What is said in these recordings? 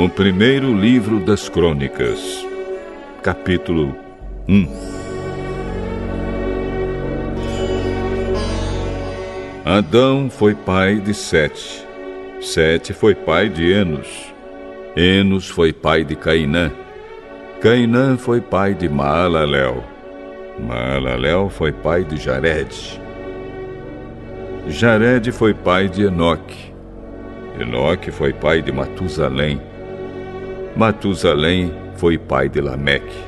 O primeiro livro das Crônicas, capítulo 1. Adão foi pai de Sete. Sete foi pai de Enos. Enos foi pai de Cainã. Cainã foi pai de Maalalel. Maalalel foi pai de Jared. Jared foi pai de Enoque. Enoque foi pai de Matusalém. Matusalém foi pai de Lameque.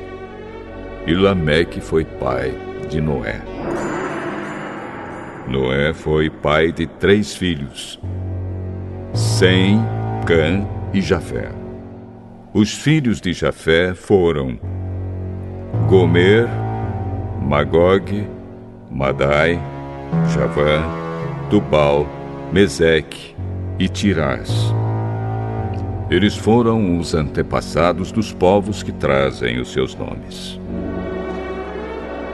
E Lameque foi pai de Noé. Noé foi pai de 3 filhos: Sem, Cã e Jafé. Os filhos de Jafé foram Gomer, Magog, Madai, Javã, Tubal, Meseque e Tirás. Eles foram os antepassados dos povos que trazem os seus nomes.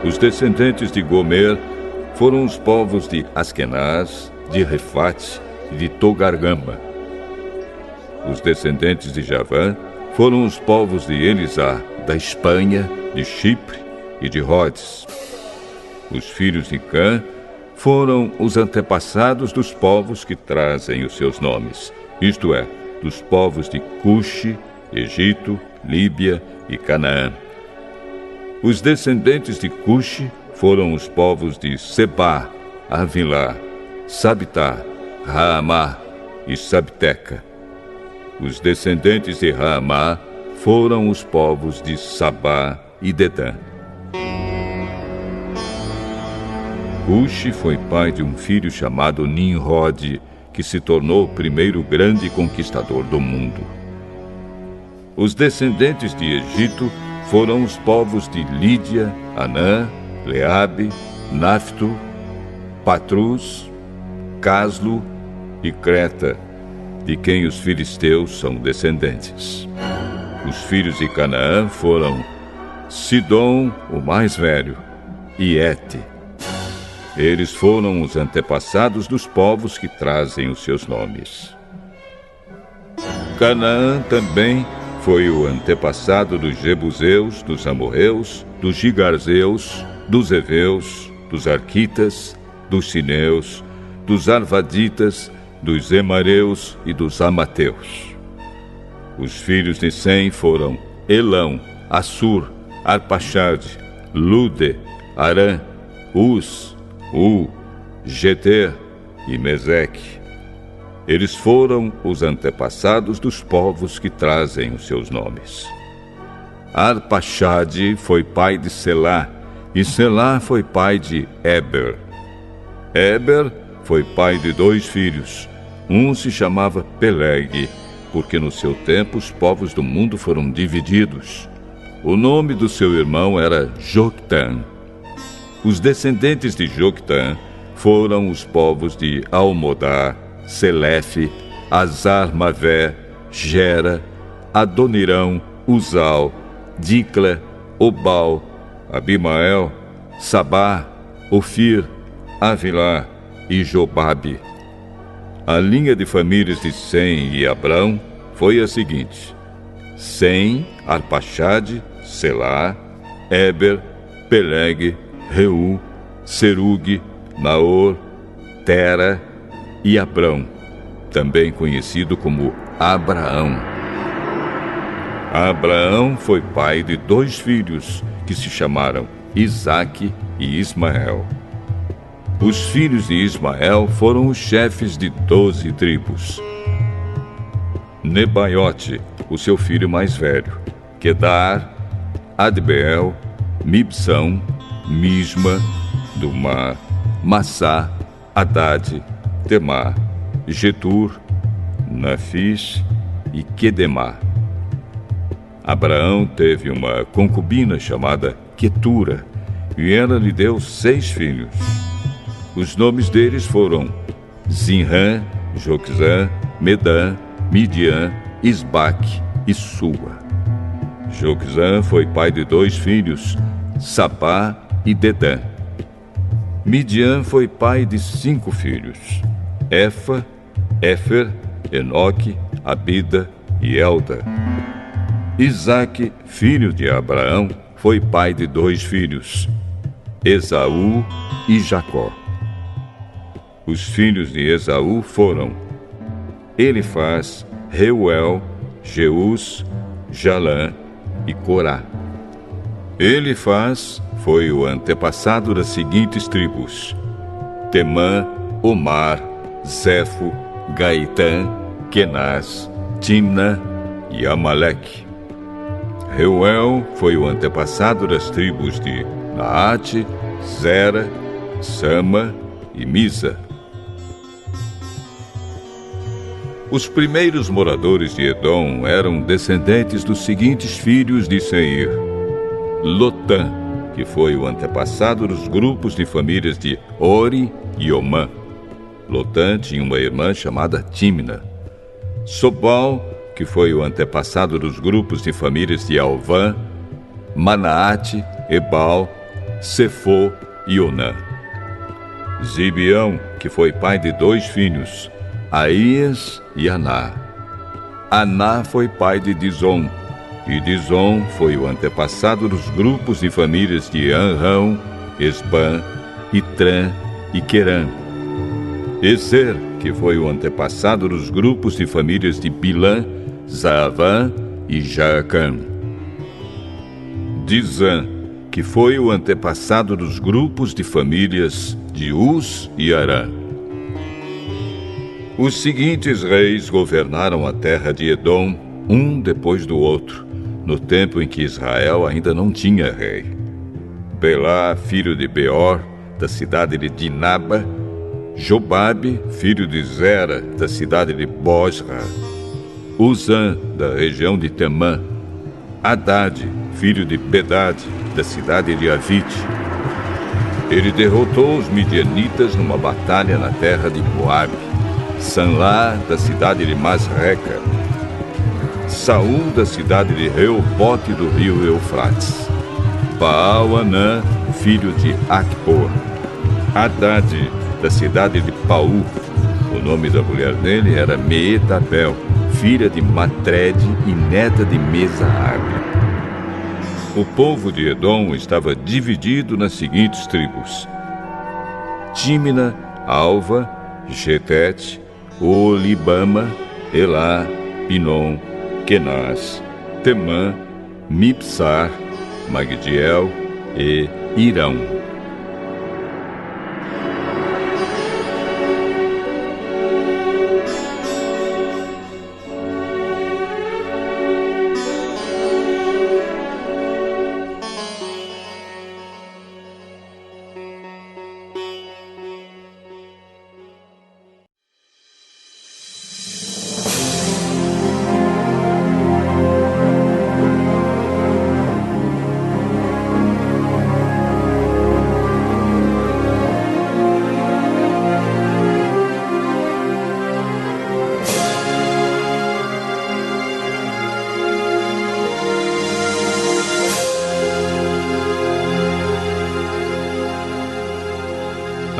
Os descendentes de Gomer foram os povos de Askenaz, de Refate e de Togargama. Os descendentes de Javã foram os povos de Elisá, da Espanha, de Chipre e de Rhodes. Os filhos de Cã foram os antepassados dos povos que trazem os seus nomes, isto é, dos povos de Cuxi, Egito, Líbia e Canaã. Os descendentes de Cuxi foram os povos de Sebá, Avilá, Sabitá, Raamá e Sabteca. Os descendentes de Raamá foram os povos de Sabá e Dedã. Cuxi foi pai de um filho chamado Nimrod, que se tornou o primeiro grande conquistador do mundo. Os descendentes de Egito foram os povos de Lídia, Anã, Leabe, Nafto, Patrus, Caslo e Creta, de quem os filisteus são descendentes. Os filhos de Canaã foram Sidom, o mais velho, e Ete. Eles foram os antepassados dos povos que trazem os seus nomes. Canaã também foi o antepassado dos Jebuseus, dos Amorreus, dos Gigarzeus, dos Eveus, dos Arquitas, dos Sineus, dos Arvaditas, dos Emareus e dos Amateus. Os filhos de Sem foram Elão, Assur, Arpaxade, Lude, Arã, Uz, Geter e Meseque. Eles foram os antepassados dos povos que trazem os seus nomes. Arpaxade foi pai de Selá, e Selá foi pai de Eber. Eber foi pai de 2 filhos. Um se chamava Peleg, porque no seu tempo os povos do mundo foram divididos. O nome do seu irmão era Joctã. Os descendentes de Joctã foram os povos de Almodá, Selefe, Azar-Mavé, Gera, Adonirão, Uzal, Dicla, Obal, Abimael, Sabá, Ofir, Avilá e Jobabe. A linha de famílias de Sem e Abrão foi a seguinte: Sem, Arpaxade, Selá, Eber, Peleg, Reu, Serug, Naor, Tera e Abrão, também conhecido como Abraão. Abraão foi pai de 2 filhos, que se chamaram Isaque e Ismael. Os filhos de Ismael foram os chefes de 12 tribos. Nebaiote, o seu filho mais velho, Quedar, Adbeel, Mibsão, Misma, Dumá, Massá, Haddad, Temá, Getur, Nafis e Quedemá. Abraão teve uma concubina chamada Quetura, e ela lhe deu 6 filhos. Os nomes deles foram Zinrã, Joquzã, Medã, Midian, Isbaque e Sua. Joquzã foi pai de 2 filhos, Sapá e Dedã. Midian foi pai de 5 filhos, Éfa, Éfer, Enoque, Abida, e Elda. Isaque, filho de Abraão, foi pai de 2 filhos, Esaú e Jacó. Os filhos de Esaú foram Elifaz, Reuel, Jeus, Jalã e Corá. Elifaz foi o antepassado das seguintes tribos: Temã, Omar, Zefo, Gaitã, Kenaz, Timna e Amaleque. Reuel foi o antepassado das tribos de Naate, Zera, Sama e Misa. Os primeiros moradores de Edom eram descendentes dos seguintes filhos de Seir: Lotã, que foi o antepassado dos grupos de famílias de Ori e Omã. Lotã tinha uma irmã chamada Timna. Sobal, que foi o antepassado dos grupos de famílias de Alvã, Manaate, Ebal, Sefô e Onã. Zibeão, que foi pai de 2 filhos, Aías e Aná. Aná foi pai de Dizon, e Dizon foi o antepassado dos grupos de famílias de Anrão, Esbã, Itrã e Querã. Ezer, que foi o antepassado dos grupos de famílias de Bilã, Zaavã e Jaacã. Dizã, que foi o antepassado dos grupos de famílias de Uz e Arã. Os seguintes reis governaram a terra de Edom, um depois do outro, no tempo em que Israel ainda não tinha rei: Belá, filho de Beor, da cidade de Dinaba; Jobabe, filho de Zera, da cidade de Bosra; Uzã, da região de Temã; Haddad, filho de Bedade, da cidade de Avite. Ele derrotou os midianitas numa batalha na terra de Moabe; Sanlá, da cidade de Masreca; Saul, da cidade de Reobote do rio Eufrates; Baal-Anã, filho de Acbor; Haddad, da cidade de Paú. O nome da mulher dele era Meetabel, filha de Matred e neta de Mesaabe. O povo de Edom estava dividido nas seguintes tribos: Tímina, Alva, Getete, Olibama, Elá, Pinom, Kenaz, Temã, Mipsar, Magdiel e Irão.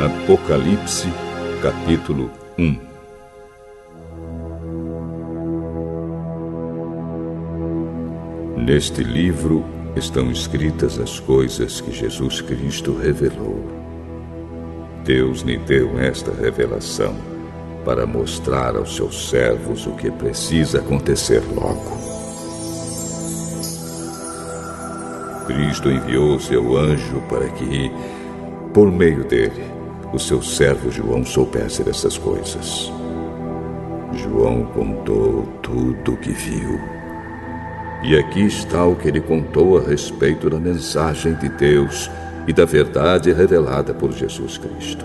Apocalipse, capítulo 1. Neste livro estão escritas as coisas que Jesus Cristo revelou. Deus lhe deu esta revelação para mostrar aos seus servos o que precisa acontecer logo. Cristo enviou seu anjo para que, por meio dele, o seu servo João soubesse dessas coisas. João contou tudo o que viu. E aqui está o que ele contou a respeito da mensagem de Deus e da verdade revelada por Jesus Cristo.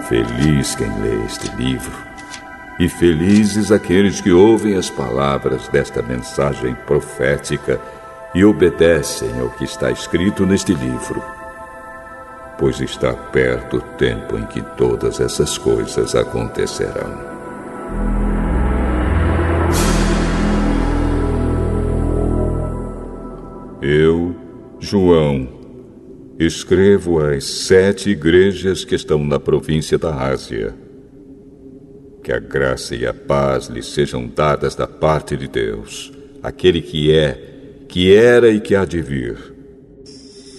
Feliz quem lê este livro, e felizes aqueles que ouvem as palavras desta mensagem profética e obedecem ao que está escrito neste livro, pois está perto o tempo em que todas essas coisas acontecerão. Eu, João, escrevo às 7 igrejas que estão na província da Ásia. Que a graça e a paz lhe sejam dadas da parte de Deus, aquele que é, que era e que há de vir,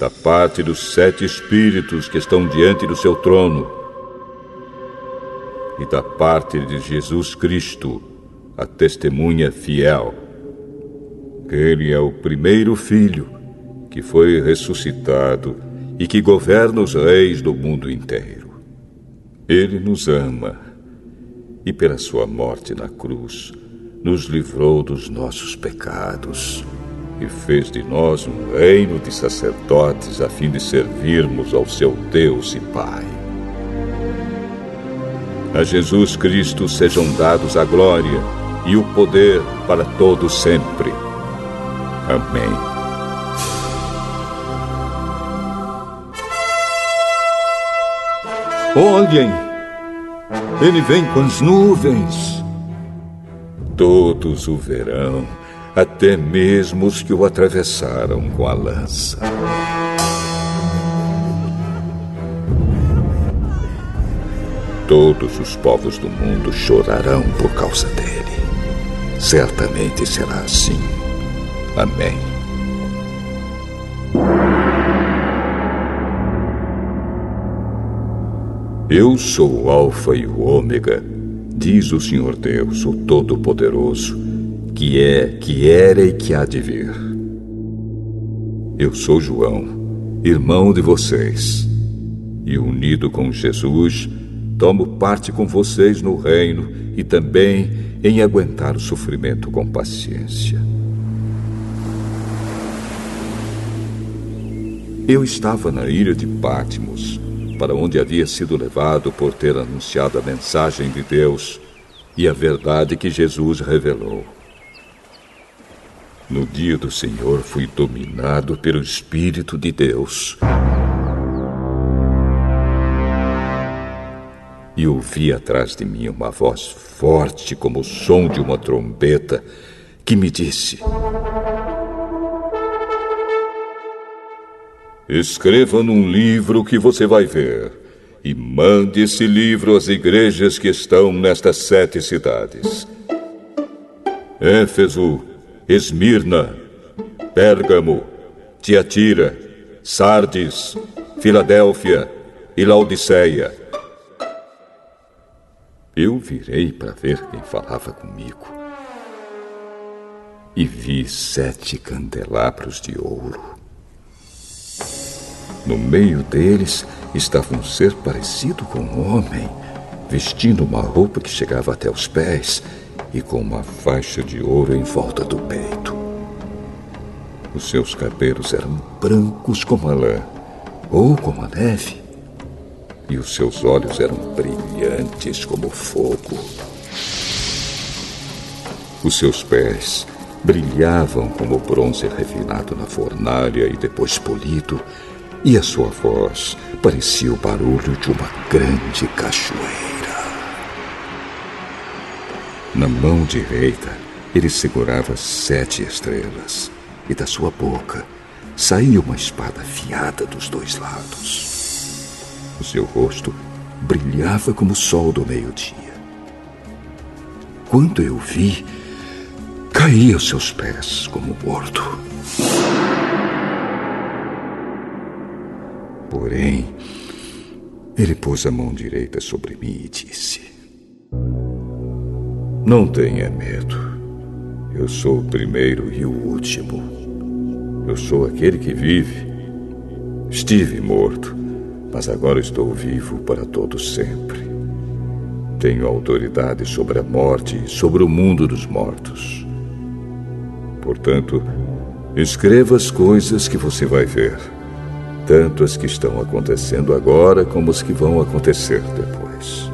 da parte dos 7 espíritos que estão diante do seu trono, e da parte de Jesus Cristo, a testemunha fiel. Ele é o primeiro filho que foi ressuscitado e que governa os reis do mundo inteiro. Ele nos ama e, pela sua morte na cruz, nos livrou dos nossos pecados e fez de nós um reino de sacerdotes a fim de servirmos ao seu Deus e Pai. A Jesus Cristo sejam dados a glória e o poder para todo sempre. Amém. Olhem! Ele vem com as nuvens. Todos o verão, até mesmo os que o atravessaram com a lança. Todos os povos do mundo chorarão por causa dele. Certamente será assim. Amém. Eu sou o Alfa e o Ômega, diz o Senhor Deus, o Todo-Poderoso, que é, que era e que há de vir. Eu sou João, irmão de vocês, e unido com Jesus, tomo parte com vocês no reino e também em aguentar o sofrimento com paciência. Eu estava na ilha de Patmos, para onde havia sido levado por ter anunciado a mensagem de Deus e a verdade que Jesus revelou. No dia do Senhor fui dominado pelo Espírito de Deus. E ouvi atrás de mim uma voz forte como o som de uma trombeta que me disse: escreva num livro que você vai ver e mande esse livro às igrejas que estão nestas 7 cidades: Éfeso, Esmirna, Pérgamo, Tiatira, Sardes, Filadélfia e Laodiceia. Eu virei para ver quem falava comigo e vi 7 candelabros de ouro. No meio deles estava um ser parecido com um homem, vestindo uma roupa que chegava até os pés e com uma faixa de ouro em volta do peito. Os seus cabelos eram brancos como a lã, ou como a neve, e os seus olhos eram brilhantes como fogo. Os seus pés brilhavam como bronze refinado na fornalha e depois polido, e a sua voz parecia o barulho de uma grande cachoeira. Na mão direita, ele segurava 7 estrelas, e da sua boca saía uma espada afiada dos 2 lados. O seu rosto brilhava como o sol do meio-dia. Quando eu o vi, caí aos seus pés como morto. Porém, ele pôs a mão direita sobre mim e disse: não tenha medo. Eu sou o primeiro e o último. Eu sou aquele que vive. Estive morto, mas agora estou vivo para todo sempre. Tenho autoridade sobre a morte e sobre o mundo dos mortos. Portanto, escreva as coisas que você vai ver, tanto as que estão acontecendo agora como as que vão acontecer depois.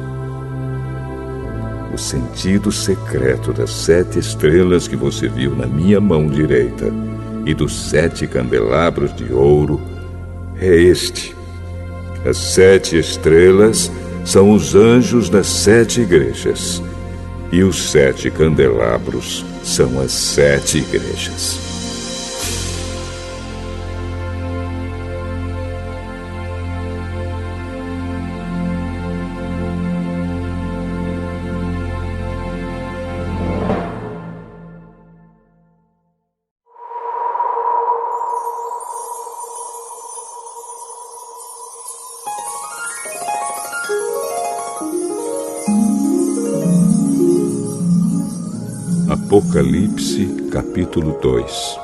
O sentido secreto das 7 estrelas que você viu na minha mão direita e dos 7 candelabros de ouro é este: as 7 estrelas são os anjos das 7 igrejas, e os 7 candelabros são as 7 igrejas. Apocalipse, capítulo 2.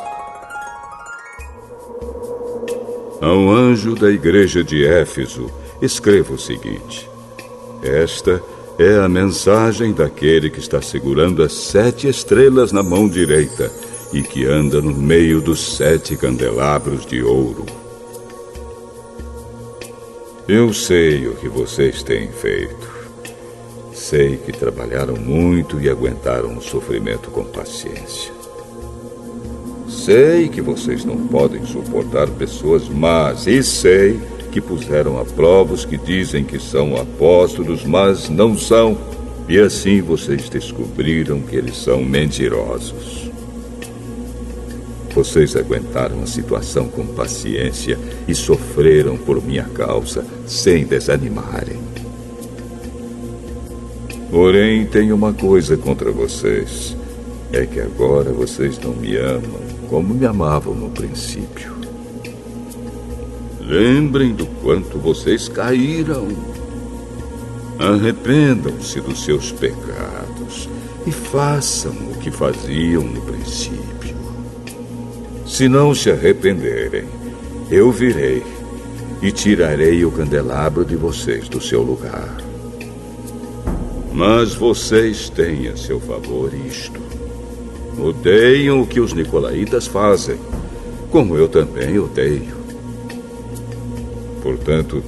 Ao anjo da igreja de Éfeso, escreva o seguinte: esta é a mensagem daquele que está segurando as 7 estrelas na mão direita e que anda no meio dos 7 candelabros de ouro. Eu sei o que vocês têm feito. Sei que trabalharam muito e aguentaram o sofrimento com paciência. Sei que vocês não podem suportar pessoas más e sei que puseram à prova os que dizem que são apóstolos, mas não são. E assim vocês descobriram que eles são mentirosos. Vocês aguentaram a situação com paciência e sofreram por minha causa, sem desanimarem. Porém, tenho uma coisa contra vocês. É que agora vocês não me amam como me amavam no princípio. Lembrem do quanto vocês caíram. Arrependam-se dos seus pecados e façam o que faziam no princípio. Se não se arrependerem, eu virei e tirarei o candelabro de vocês do seu lugar. Mas vocês têm a seu favor isto: odeiam o que os nicolaítas fazem, como eu também odeio. Portanto,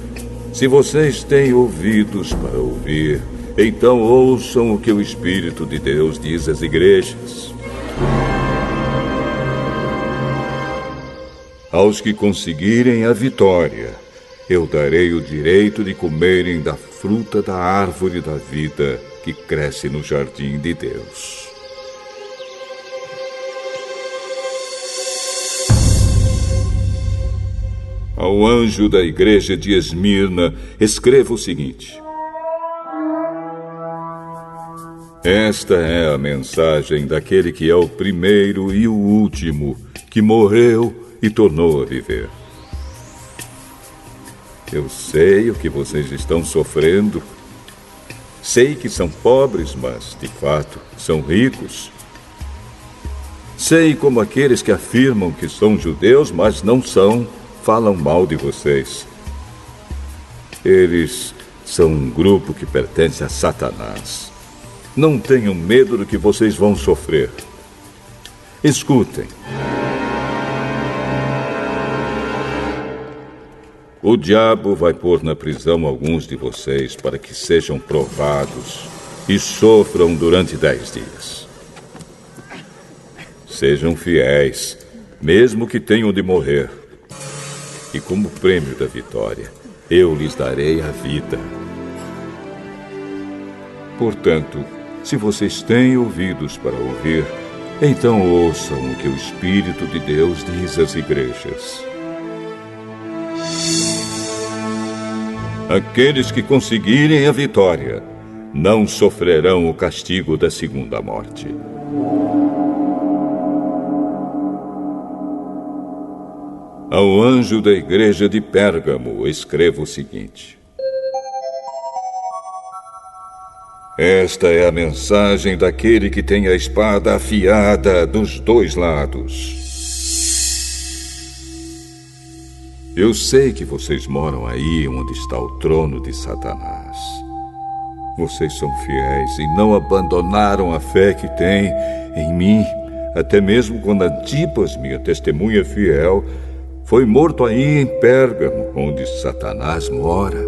se vocês têm ouvidos para ouvir, então ouçam o que o Espírito de Deus diz às igrejas. Aos que conseguirem a vitória, eu darei o direito de comerem da fruta da árvore da vida que cresce no jardim de Deus. Ao anjo da igreja de Esmirna, escreva o seguinte: esta é a mensagem daquele que é o primeiro e o último, que morreu e tornou a viver. Eu sei o que vocês estão sofrendo. Sei que são pobres, mas, de fato, são ricos. Sei como aqueles que afirmam que são judeus, mas não são, falam mal de vocês. Eles são um grupo que pertence a Satanás. Não tenham medo do que vocês vão sofrer. Escutem. O diabo vai pôr na prisão alguns de vocês para que sejam provados e sofram durante 10 dias. Sejam fiéis, mesmo que tenham de morrer. E como prêmio da vitória, eu lhes darei a vida. Portanto, se vocês têm ouvidos para ouvir, então ouçam o que o Espírito de Deus diz às igrejas. Aqueles que conseguirem a vitória não sofrerão o castigo da segunda morte. Ao anjo da igreja de Pérgamo, escreva o seguinte: esta é a mensagem daquele que tem a espada afiada dos 2 lados. Eu sei que vocês moram aí onde está o trono de Satanás. Vocês são fiéis e não abandonaram a fé que têm em mim, até mesmo quando Antipas, minha testemunha fiel, foi morto aí em Pérgamo, onde Satanás mora.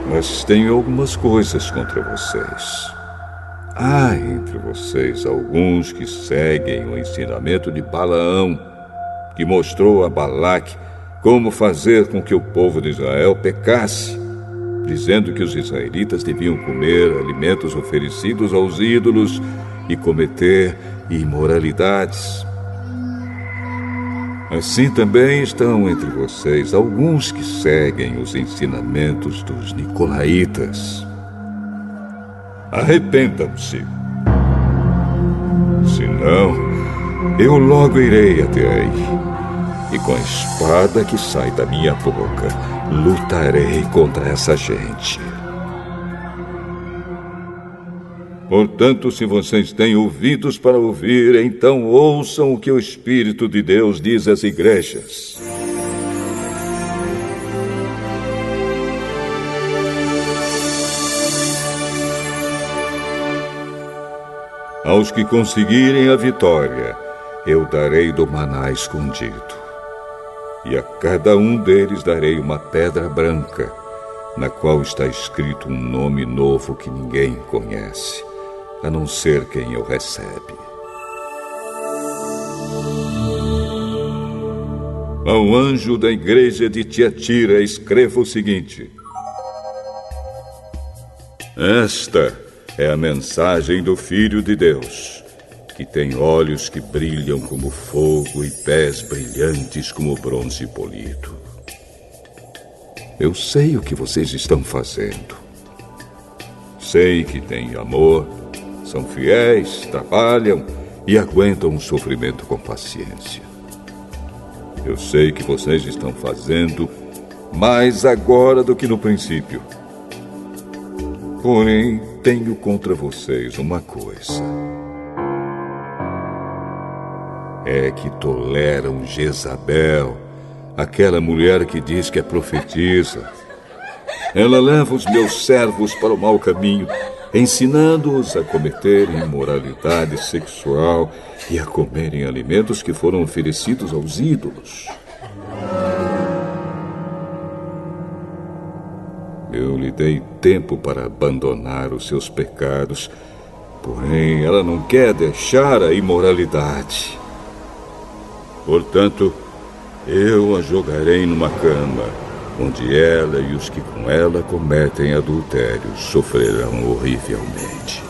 Mas tenho algumas coisas contra vocês. Há entre vocês alguns que seguem o ensinamento de Balaão, que mostrou a Balaque como fazer com que o povo de Israel pecasse, dizendo que os israelitas deviam comer alimentos oferecidos aos ídolos e cometer imoralidades. Assim também estão entre vocês alguns que seguem os ensinamentos dos nicolaítas. Arrependam-se. Senão, eu logo irei até aí, e com a espada que sai da minha boca, lutarei contra essa gente. Portanto, se vocês têm ouvidos para ouvir, então ouçam o que o Espírito de Deus diz às igrejas. Aos que conseguirem a vitória, eu darei do maná escondido. E a cada um deles darei uma pedra branca, na qual está escrito um nome novo que ninguém conhece, a não ser quem o recebe. Ao anjo da igreja de Tiatira, escreva o seguinte: Esta é a mensagem do Filho de Deus, que tem olhos que brilham como fogo e pés brilhantes como bronze polido. Eu sei o que vocês estão fazendo. Sei que têm amor, são fiéis, trabalham e aguentam o sofrimento com paciência. Eu sei que vocês estão fazendo mais agora do que no princípio. Porém, tenho contra vocês uma coisa. É que toleram Jezabel, aquela mulher que diz que é profetisa. Ela leva os meus servos para o mau caminho, ensinando-os a cometerem imoralidade sexual e a comerem alimentos que foram oferecidos aos ídolos. Eu lhe dei tempo para abandonar os seus pecados, porém ela não quer deixar a imoralidade. Portanto, eu a jogarei numa cama, onde ela e os que com ela cometem adultério sofrerão horrivelmente.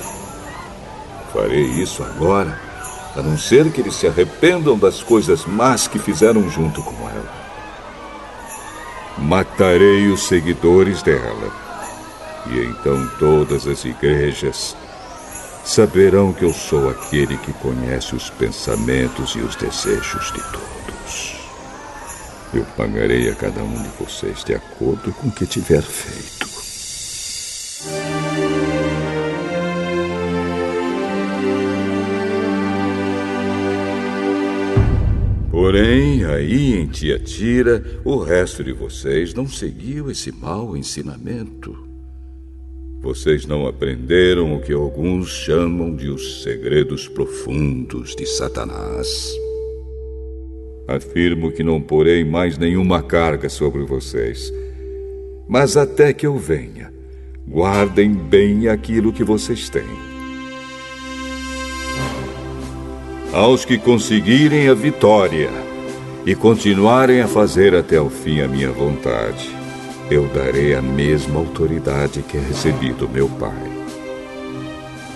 Farei isso agora, a não ser que eles se arrependam das coisas más que fizeram junto com ela. Matarei os seguidores dela, e então todas as igrejas saberão que eu sou aquele que conhece os pensamentos e os desejos de todos. Eu pagarei a cada um de vocês de acordo com o que tiver feito. Porém, aí em Tiatira, o resto de vocês não seguiu esse mau ensinamento. Vocês não aprenderam o que alguns chamam de os segredos profundos de Satanás. Afirmo que não porei mais nenhuma carga sobre vocês. Mas até que eu venha, guardem bem aquilo que vocês têm. Aos que conseguirem a vitória e continuarem a fazer até o fim a minha vontade, eu darei a mesma autoridade que recebi do meu Pai.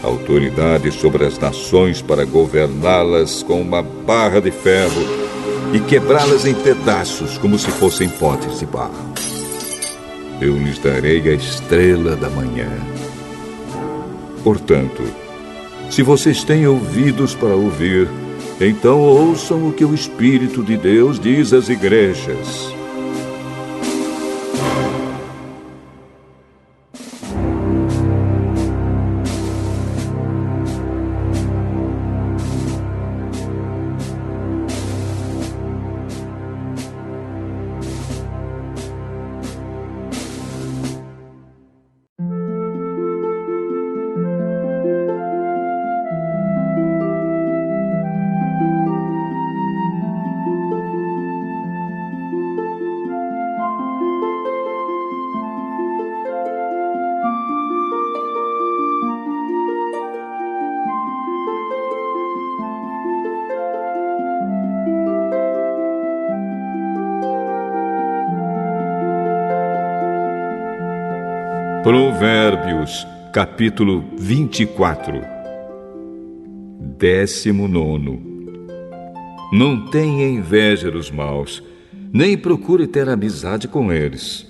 Autoridade sobre as nações para governá-las com uma barra de ferro e quebrá-las em pedaços como se fossem potes de barro. Eu lhes darei a estrela da manhã. Portanto, se vocês têm ouvidos para ouvir, então ouçam o que o Espírito de Deus diz às igrejas. Provérbios, capítulo 24. 19. Não tenha inveja dos maus, nem procure ter amizade com eles.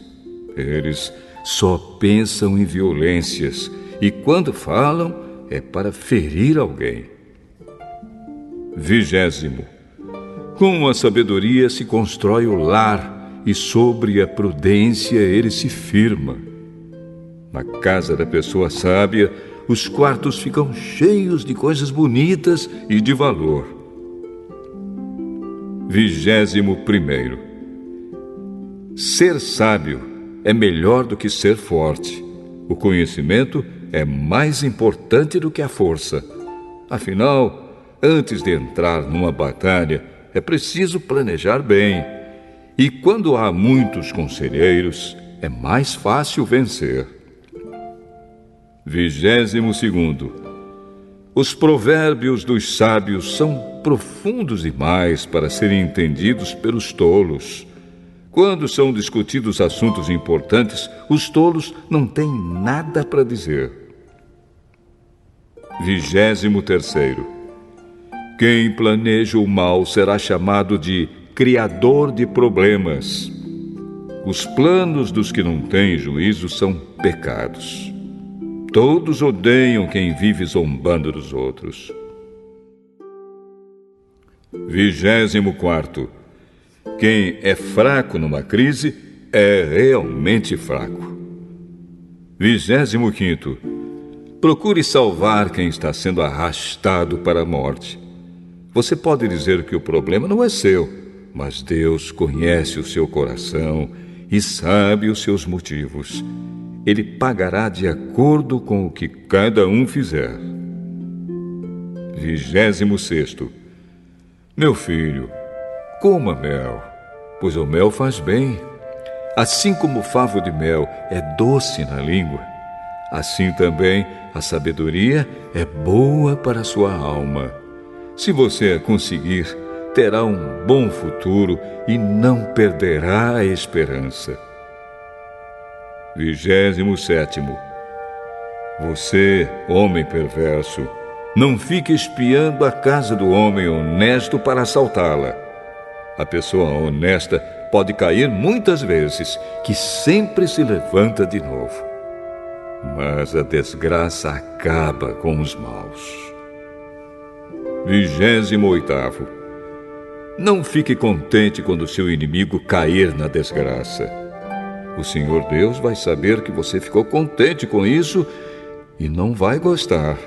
Eles só pensam em violências e quando falam é para ferir alguém. 20. Com a sabedoria se constrói o lar e sobre a prudência ele se firma. Na casa da pessoa sábia, os quartos ficam cheios de coisas bonitas e de valor. 21º. Ser sábio é melhor do que ser forte. O conhecimento é mais importante do que a força. Afinal, antes de entrar numa batalha, é preciso planejar bem. E quando há muitos conselheiros, é mais fácil vencer. 22º. Os provérbios dos sábios são profundos demais para serem entendidos pelos tolos. Quando são discutidos assuntos importantes, os tolos não têm nada para dizer. 23º. Quem planeja o mal será chamado de criador de problemas. Os planos dos que não têm juízo são pecados. Todos odeiam quem vive zombando dos outros. 24º. Quem é fraco numa crise é realmente fraco. 25º. Procure salvar quem está sendo arrastado para a morte. Você pode dizer que o problema não é seu, mas Deus conhece o seu coração e sabe os seus motivos. Ele pagará de acordo com o que cada um fizer. 26º. Meu filho, coma mel, pois o mel faz bem. Assim como o favo de mel é doce na língua, assim também a sabedoria é boa para a sua alma. Se você a conseguir, terá um bom futuro e não perderá a esperança. 27º. Você, homem perverso, não fique espiando a casa do homem honesto para assaltá-la. A pessoa honesta pode cair muitas vezes, que sempre se levanta de novo. Mas a desgraça acaba com os maus. 28º. Não fique contente quando seu inimigo cair na desgraça. O Senhor Deus vai saber que você ficou contente com isso e não vai gostar.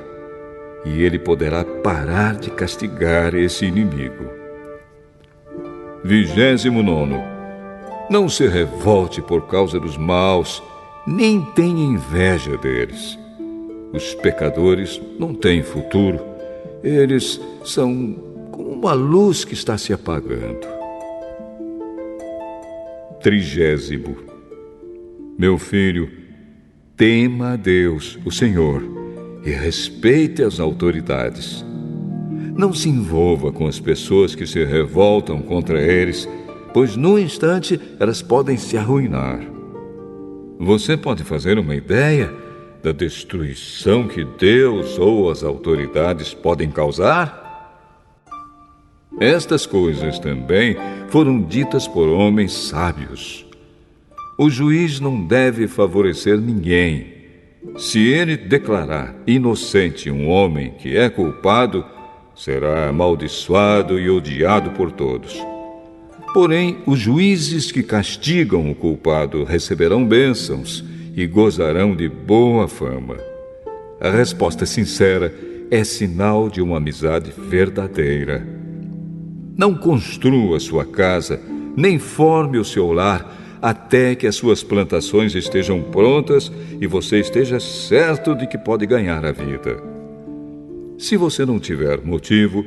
E Ele poderá parar de castigar esse inimigo. 29º. Não se revolte por causa dos maus, nem tenha inveja deles. Os pecadores não têm futuro. Eles são como uma luz que está se apagando. 30º. Meu filho, tema a Deus, o Senhor, e respeite as autoridades. Não se envolva com as pessoas que se revoltam contra eles, pois num instante elas podem se arruinar. Você pode fazer uma ideia da destruição que Deus ou as autoridades podem causar? Estas coisas também foram ditas por homens sábios. O juiz não deve favorecer ninguém. Se ele declarar inocente um homem que é culpado, será amaldiçoado e odiado por todos. Porém, os juízes que castigam o culpado receberão bênçãos e gozarão de boa fama. A resposta sincera é sinal de uma amizade verdadeira. Não construa sua casa, nem forme o seu lar, até que as suas plantações estejam prontas e você esteja certo de que pode ganhar a vida. Se você não tiver motivo,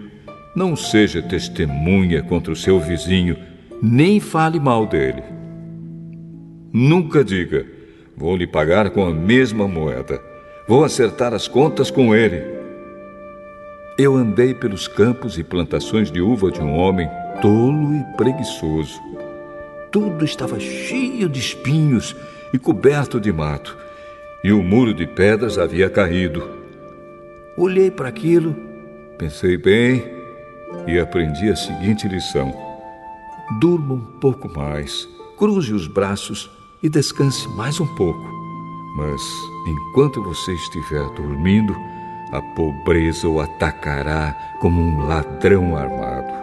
não seja testemunha contra o seu vizinho, nem fale mal dele. Nunca diga: vou lhe pagar com a mesma moeda, vou acertar as contas com ele. Eu andei pelos campos e plantações de uva de um homem tolo e preguiçoso. Tudo estava cheio de espinhos e coberto de mato, e o muro de pedras havia caído. Olhei para aquilo, pensei bem e aprendi a seguinte lição: durma um pouco mais, cruze os braços e descanse mais um pouco. Mas, enquanto você estiver dormindo, a pobreza o atacará como um ladrão armado.